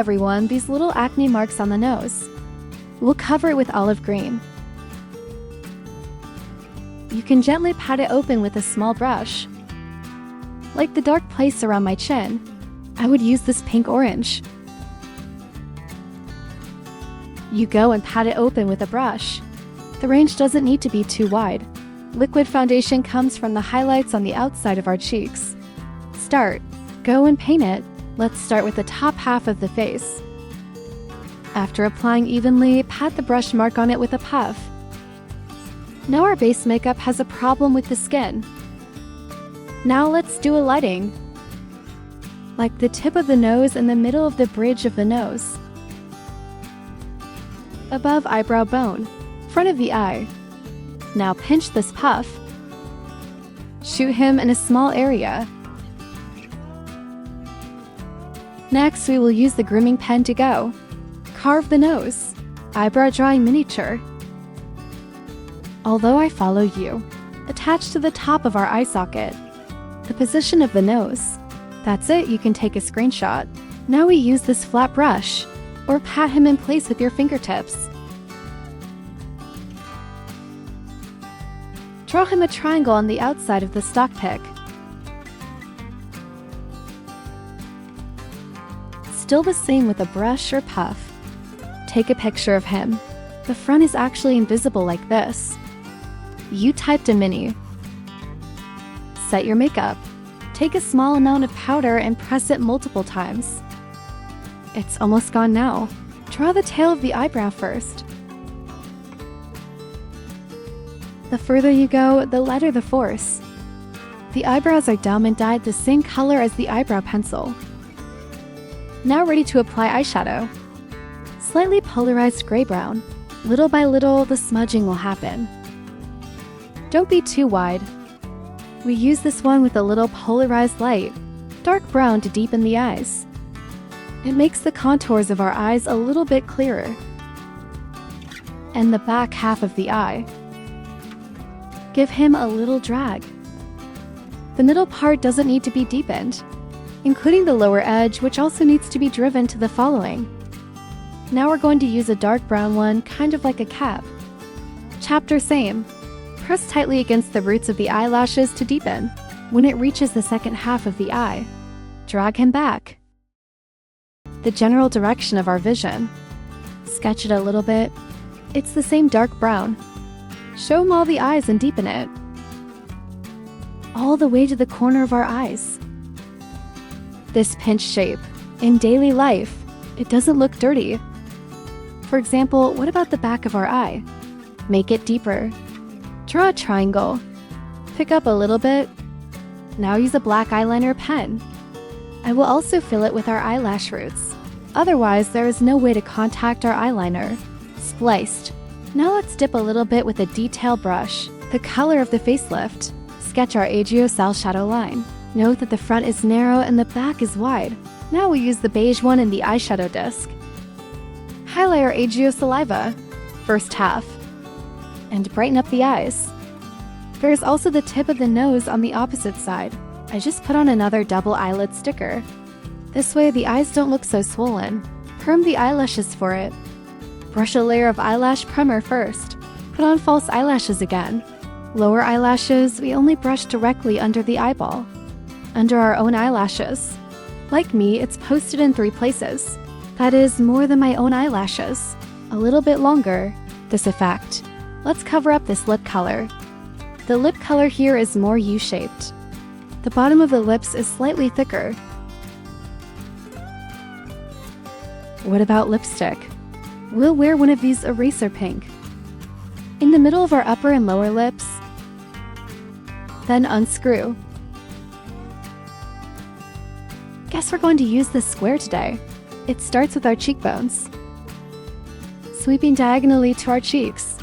everyone, these little acne marks on the nose. We'll cover it with olive green. You can gently pat it open with a small brush. Like the dark place around my chin, I would use this pink-orange. You go and pat it open with a brush. The range doesn't need to be too wide. Liquid foundation comes from the highlights on the outside of our cheeks. Go and paint it. Let's start with the top half of the face. After applying evenly, pat the brush mark on it with a puff. Now our base makeup has a problem with the skin. Now let's do a lighting. Like the tip of the nose and the middle of the bridge of the nose. Above eyebrow bone, front of the eye. Now pinch this puff. Shoot him in a small area. Next, we will use the grooming pen to go. Carve the nose. Eyebrow drawing miniature. Although I follow you. Attach to the top of our eye socket. The position of the nose. That's it, you can take a screenshot. Now we use this flat brush, or pat him in place with your fingertips. Draw him a triangle on the outside of the stock pick. Still the same with a brush or puff. Take a picture of him. The front is actually invisible like this. You typed a mini. Set your makeup. Take a small amount of powder and press it multiple times. It's almost gone now. Draw the tail of the eyebrow first. The further you go, the lighter the force. The eyebrows are done and dyed the same color as the eyebrow pencil. Now ready to apply eyeshadow. Slightly polarized gray-brown. Little by little, the smudging will happen. Don't be too wide. We use this one with a little polarized light, dark brown to deepen the eyes. It makes the contours of our eyes a little bit clearer. And the back half of the eye. Give him a little drag. The middle part doesn't need to be deepened, including the lower edge, which also needs to be driven to the following. Now we're going to use a dark brown one, kind of like a cap. Chapter same. Press tightly against the roots of the eyelashes to deepen. When it reaches the second half of the eye, drag him back. The general direction of our vision. Sketch it a little bit. It's the same dark brown. Show him all the eyes and deepen it. All the way to the corner of our eyes. This pinch shape. In daily life, it doesn't look dirty. For example, what about the back of our eye? Make it deeper. Draw a triangle. Pick up a little bit. Now use a black eyeliner pen. I will also fill it with our eyelash roots. Otherwise, there is no way to contact our eyeliner. Spliced. Now let's dip a little bit with a detail brush. The color of the facelift. Sketch our aegyo-sal shadow line. Note that the front is narrow and the back is wide. Now we use the beige one in the eyeshadow disc. Highlight our aegyo-saliva, first half, and brighten up the eyes. There's also the tip of the nose on the opposite side. I just put on another double eyelid sticker. This way the eyes don't look so swollen. Perm the eyelashes for it. Brush a layer of eyelash primer first. Put on false eyelashes again. Lower eyelashes, we only brush directly under the eyeball. Under our own eyelashes. Like me, it's posted in 3 places. That is more than my own eyelashes. A little bit longer. This effect. Let's cover up this lip color. The lip color here is more U-shaped. The bottom of the lips is slightly thicker. What about lipstick? We'll wear one of these eraser pink. In the middle of our upper and lower lips. Then unscrew. Guess we're going to use this square today. It starts with our cheekbones. Sweeping diagonally to our cheeks.